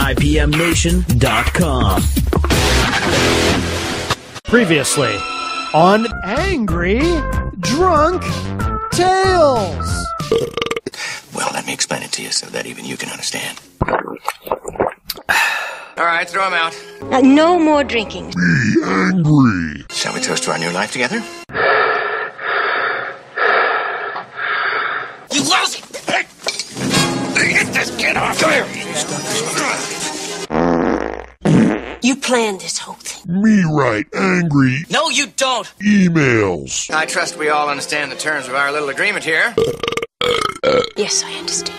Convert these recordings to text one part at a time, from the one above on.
IPMNation.com. Previously on Angry Drunk Tales. Well, let me explain it to you so that even you can understand. All right, throw him out. No more drinking. Be angry. Shall we toast to our new life together? You lousy! Hey! Get this kid off! Come here! You planned this whole thing. Me write angry No, you don't! emails. I trust we all understand the terms of our little agreement here. Yes, I understand.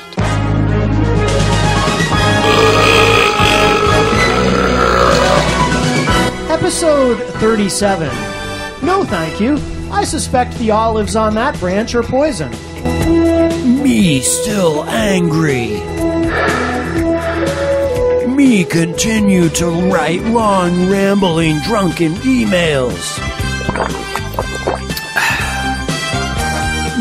Episode 37. No, thank you. I suspect the olives on that branch are poison. Me still angry. Me continue to write long, rambling, drunken emails.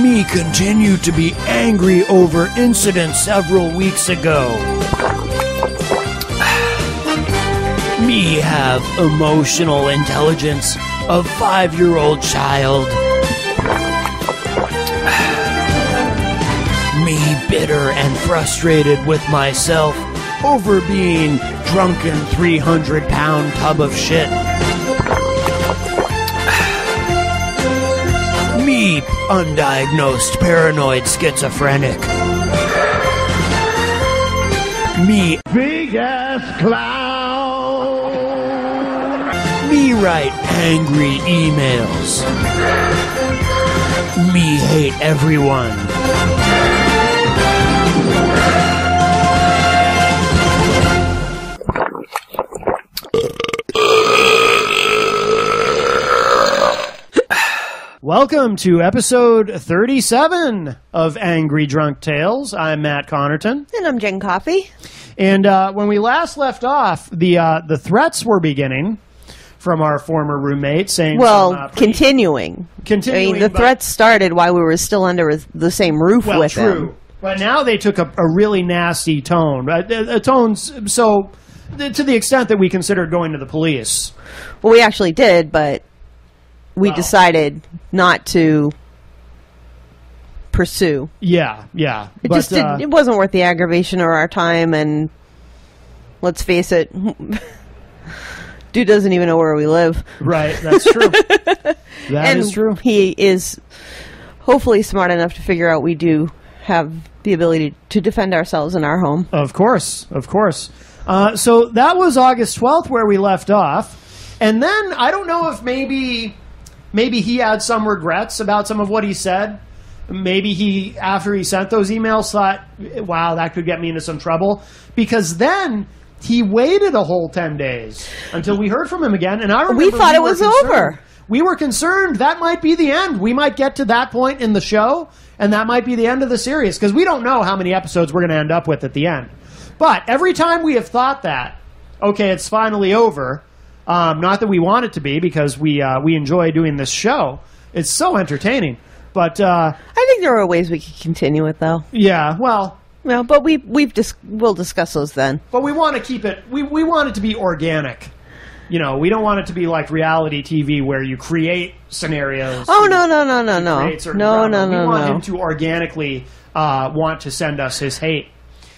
Me continue to be angry over incidents several weeks ago. Me have emotional intelligence of 5-year-old child. Me bitter and frustrated with myself over being drunken 300-pound tub of shit. Me undiagnosed paranoid schizophrenic. Me Big ass clown. Me write angry emails. Me hate everyone. Welcome to episode 37 of Angry Drunk Tales. I'm Matt Connerton. And I'm Jen Coffey. And when we last left off, the threats were beginning from our former roommate saying continuing. Continuing. I mean, the threats started while we were still under the same roof with true. him. But now they took a really nasty tone. A tone so to the extent that we considered going to the police. Well, we actually did, but we decided not to pursue. Yeah. It just didn't, it wasn't worth the aggravation or our time, and let's face it, dude doesn't even know where we live. Right, that's true. That is true. He is hopefully smart enough to figure out we do have the ability to defend ourselves in our home. Of course. So that was August 12th where we left off. And then I don't know if maybe he had some regrets about some of what he said. Maybe he, after he sent those emails, thought, wow, that could get me into some trouble. Because then he waited a whole 10 days until we heard from him again. And I remember we thought it was over. We were concerned that might be the end. We might get to that point in the show, and that might be the end of the series. Because we don't know how many episodes we're going to end up with at the end. But every time we have thought that, okay, it's finally over. Not that we want it to be, because we enjoy doing this show. It's so entertaining. But I think there are ways we could continue it, though. Yeah, well, but we'll discuss those then. But we want to keep it. We want it to be organic. You know, we don't want it to be like reality TV where you create scenarios. Oh no! We want him to organically want to send us his hate.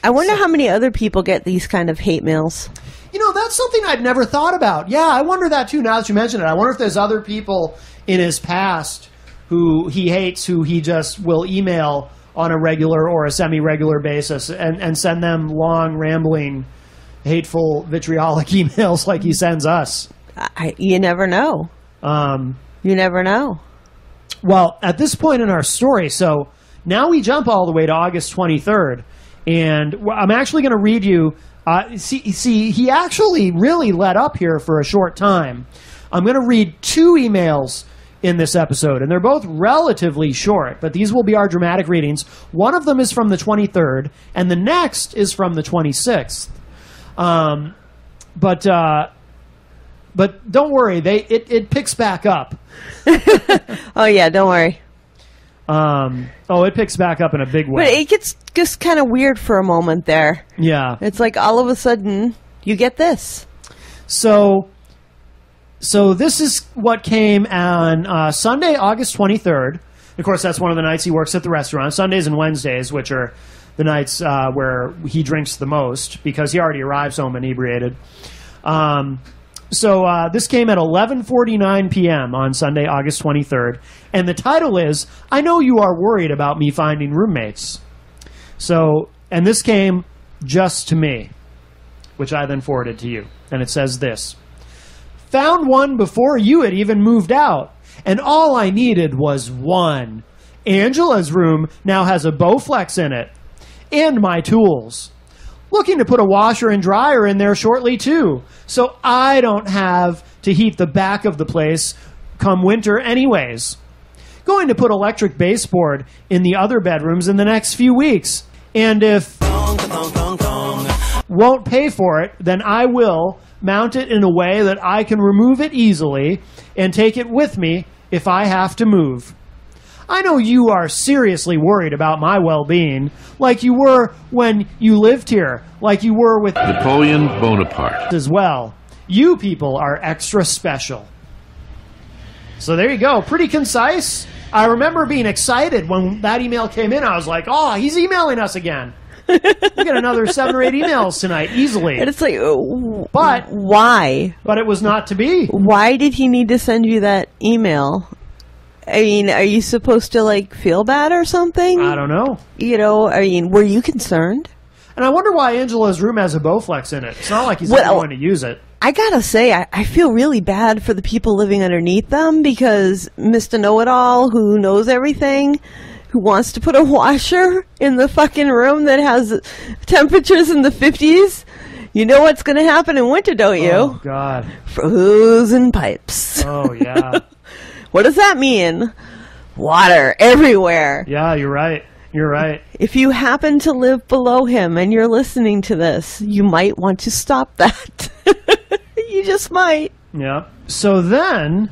I wonder how many other people get these kind of hate mails. You know, that's something I'd never thought about. Yeah, I wonder that too, now that you mention it. I wonder if there's other people in his past who he hates, who he just will email on a regular or a semi-regular basis and send them long, rambling, hateful, vitriolic emails like he sends us. You never know. You never know. Well, at this point in our story, so now we jump all the way to August 23rd, and I'm actually going to read you. See, he actually really let up here for a short time. I'm going to read 2 emails in this episode, and they're both relatively short, but these will be our dramatic readings. One of them is from the 23rd, and the next is from the 26th. But don't worry, it picks back up. Oh yeah, don't worry. It picks back up in a big way. But it gets just kind of weird for a moment there. Yeah. It's like all of a sudden you get this. So this is what came on Sunday, August 23rd. Of course, that's one of the nights he works at the restaurant. Sundays and Wednesdays, which are the nights where he drinks the most because he already arrives home inebriated. So this came at 11:49 p.m. on Sunday, August 23rd. And the title is, I Know You Are Worried About Me Finding Roommates. And this came just to me, which I then forwarded to you. And it says this. Found one before you had even moved out. And all I needed was one. Angela's room now has a Bowflex in it. And my tools. Looking to put a washer and dryer in there shortly, too. So I don't have to heat the back of the place come winter anyways. Going to put electric baseboard in the other bedrooms in the next few weeks. And if won't pay for it, then I will mount it in a way that I can remove it easily and take it with me if I have to move. I know you are seriously worried about my well-being, like you were when you lived here, like you were with Napoleon Bonaparte as well. You people are extra special. So there you go. Pretty concise. I remember being excited when that email came in. I was like, oh, he's emailing us again. We get another 7 or 8 emails tonight, easily. And it's like, but why? But it was not to be. Why did he need to send you that email? I mean, are you supposed to, like, feel bad or something? I don't know. You know, I mean, were you concerned? And I wonder why Angela's room has a Bowflex in it. It's not like he's not going to use it. I gotta say, I feel really bad for the people living underneath them because Mr. Know-It-All, who knows everything, who wants to put a washer in the fucking room that has temperatures in the 50s, you know what's going to happen in winter, don't you? Oh, God. Frozen pipes. Oh, yeah. What does that mean? Water everywhere. Yeah, you're right. You're right. If you happen to live below him and you're listening to this, you might want to stop that. You just might. Yeah. So then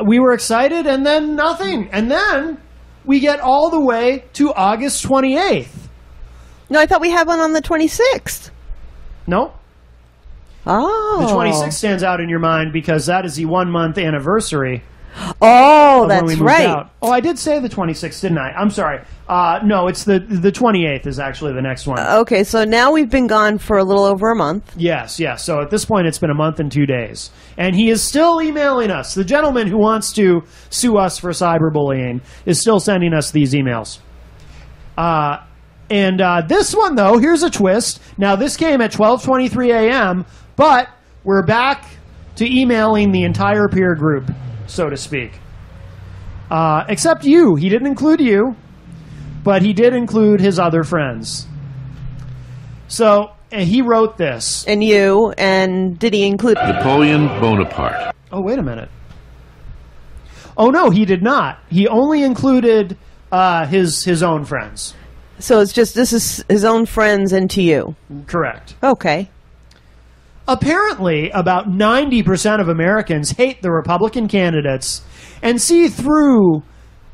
we were excited and then nothing. And then we get all the way to August 28th. No, I thought we had one on the 26th. No. Oh. The 26th stands out in your mind because that is the 1 month anniversary. Oh, that's right. Out. Oh, I did say the 26th, didn't I? I'm sorry. No, it's the 28th is actually the next one. Okay, so now we've been gone for a little over a month. Yes. So at this point, it's been a month and 2 days. And he is still emailing us. The gentleman who wants to sue us for cyberbullying is still sending us these emails. And this one, though, here's a twist. Now, this came at 12:23 a.m., but we're back to emailing the entire peer group, so to speak. Except you. He didn't include you, but he did include his other friends. So he wrote this. And you, and did he include Napoleon Bonaparte? Oh, wait a minute. Oh, no, he did not. He only included his own friends. So it's just, this is his own friends and to you. Correct. Okay. Apparently, about 90% of Americans hate the Republican candidates and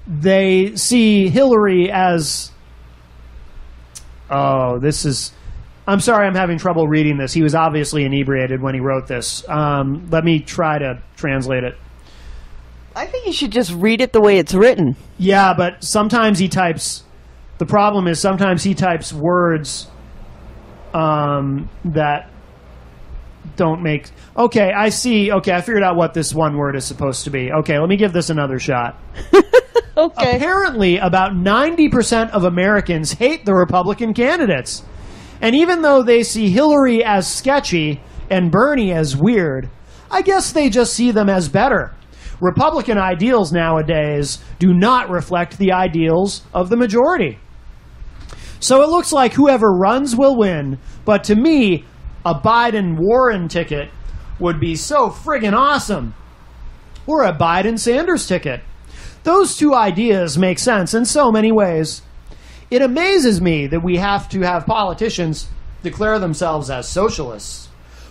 they see Hillary as... Oh, this is... I'm sorry, I'm having trouble reading this. He was obviously inebriated when he wrote this. Let me try to translate it. I think you should just read it the way it's written. Yeah, but sometimes he types... The problem is sometimes he types words that don't make... Okay, I see. Okay, I figured out what this one word is supposed to be. Okay, let me give this another shot. Okay. Apparently, about 90% of Americans hate the Republican candidates. And even though they see Hillary as sketchy and Bernie as weird, I guess they just see them as better. Republican ideals nowadays do not reflect the ideals of the majority. So it looks like whoever runs will win, but to me, a Biden-Warren ticket would be so friggin' awesome. Or a Biden-Sanders ticket. Those two ideas make sense in so many ways. It amazes me that we have to have politicians declare themselves as socialists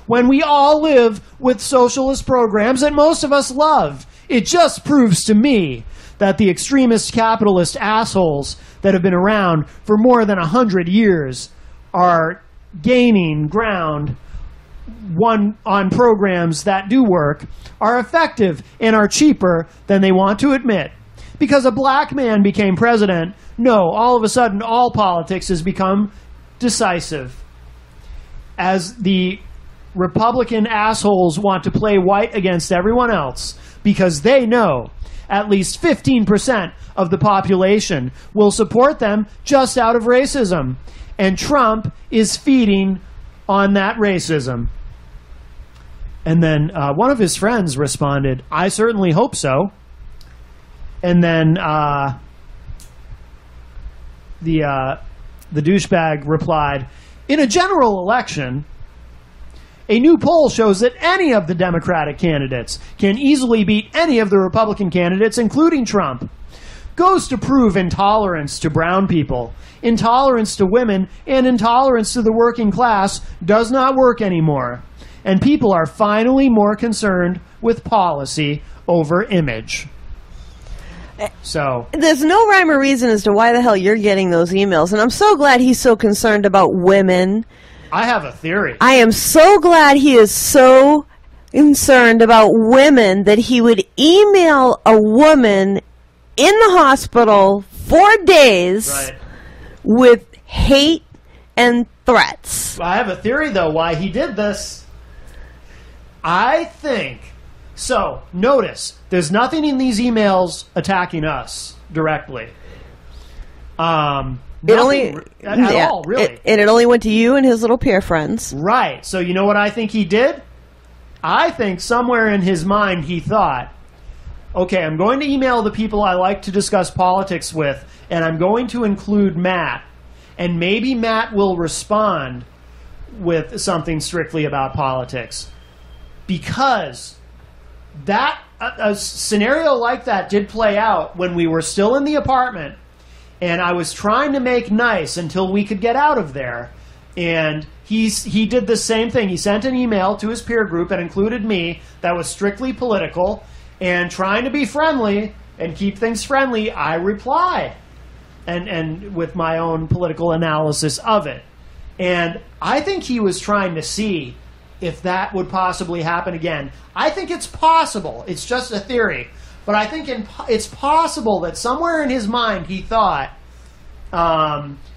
when we all live with socialist programs that most of us love. It just proves to me that the extremist capitalist assholes that have been around for more than 100 years are gaining ground on programs that do work, are effective, and are cheaper than they want to admit. Because a black man became president, no, all of a sudden all politics has become decisive. As the Republican assholes want to play white against everyone else because they know at least 15% of the population will support them just out of racism. And Trump is feeding on that racism. And then one of his friends responded, I certainly hope so. And then the douchebag replied, in a general election, a new poll shows that any of the Democratic candidates can easily beat any of the Republican candidates, including Trump. Goes to prove intolerance to brown people, intolerance to women, and intolerance to the working class does not work anymore. And people are finally more concerned with policy over image. So there's no rhyme or reason as to why the hell you're getting those emails, and I'm so glad he's so concerned about women. I have a theory. I am so glad he is so concerned about women that he would email a woman in the hospital for days with hate and threats. I have a theory, though, why he did this. I think... So, notice, there's nothing in these emails attacking us directly. All, really. It only went to you and his little pair friends. Right. So, you know what I think he did? I think somewhere in his mind he thought, okay, I'm going to email the people I like to discuss politics with, and I'm going to include Matt. And maybe Matt will respond with something strictly about politics. Because that a scenario like that did play out when we were still in the apartment, and I was trying to make nice until we could get out of there. And he did the same thing. He sent an email to his peer group that included me that was strictly political, and trying to be friendly and keep things friendly, I replied and with my own political analysis of it. And I think he was trying to see if that would possibly happen again. I think it's possible. It's just a theory. But I think it's possible that somewhere in his mind he thought,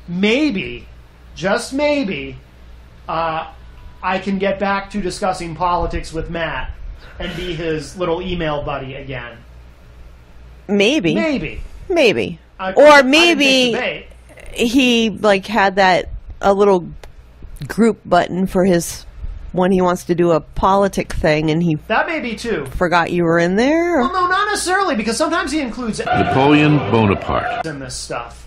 maybe, just maybe, I can get back to discussing politics with Matt and be his little email buddy again. Maybe. Maybe. Or maybe he had a little group button for his... when he wants to do a politic thing, and he... That may be, too. Forgot you were in there? Well, no, not necessarily, because sometimes he includes... Napoleon Bonaparte. ...in this stuff.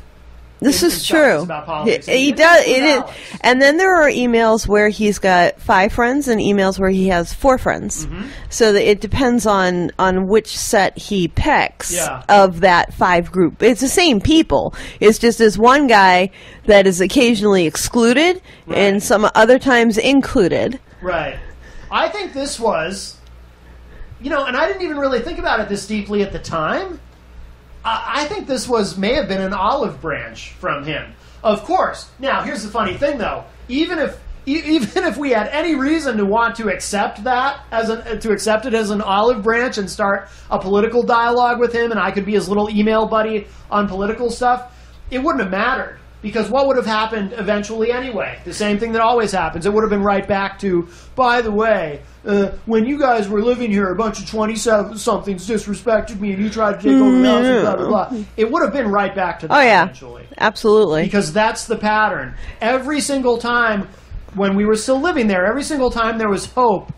This is true. He does. It is. And then there are emails where he's got 5 friends and emails where he has 4 friends. Mm-hmm. So that it depends on which set he picks of that 5 group. It's the same people. It's just this one guy that is occasionally excluded and some other times included. Right. I think this was, and I didn't even really think about it this deeply at the time. I think this may have been an olive branch from him. Of course. Now, here's the funny thing, though. Even if we had any reason to want to accept that accept it as an olive branch and start a political dialogue with him, and I could be his little email buddy on political stuff, it wouldn't have mattered. Because what would have happened eventually anyway? The same thing that always happens. It would have been right back to, by the way, when you guys were living here, a bunch of 27-somethings disrespected me and you tried to take over the house and blah, blah, blah. It would have been right back to that eventually. Absolutely. Because that's the pattern. Every single time when we were still living there, every single time there was hope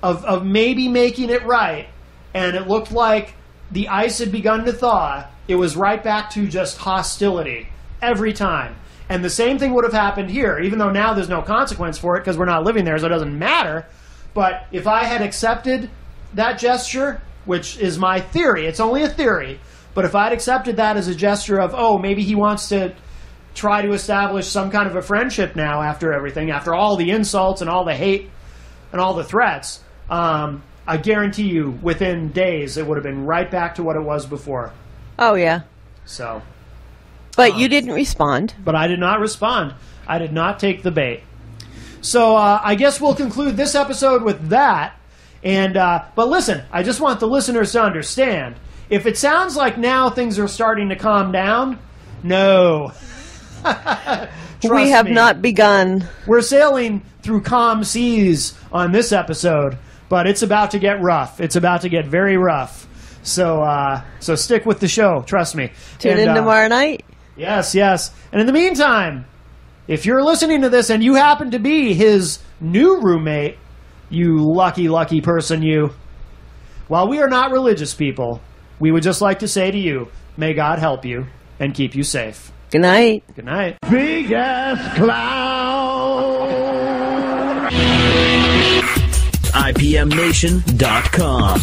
of maybe making it right, and it looked like the ice had begun to thaw, it was right back to just hostility. Every time. And the same thing would have happened here, even though now there's no consequence for it because we're not living there, so it doesn't matter. But if I had accepted that gesture, which is my theory, it's only a theory, but if I'd accepted that as a gesture of, maybe he wants to try to establish some kind of a friendship now after everything, after all the insults and all the hate and all the threats, I I guarantee you, within days, it would have been right back to what it was before. Oh, yeah. So, But you didn't respond. but I did not respond. I did not take the bait. So I guess we'll conclude this episode with that. And but listen, I just want the listeners to understand. If it sounds like now things are starting to calm down, no. We have me. not begun. We're sailing through calm seas on this episode, but it's about to get rough. It's about to get very rough. So so stick with the show. Trust me. Tune in tomorrow night. Yes, yes. And in the meantime, if you're listening to this and you happen to be his new roommate, you lucky, lucky person, you. While we are not religious people, we would just like to say to you, may God help you and keep you safe. Good night. Good night. Big ass clown. IPMNation.com.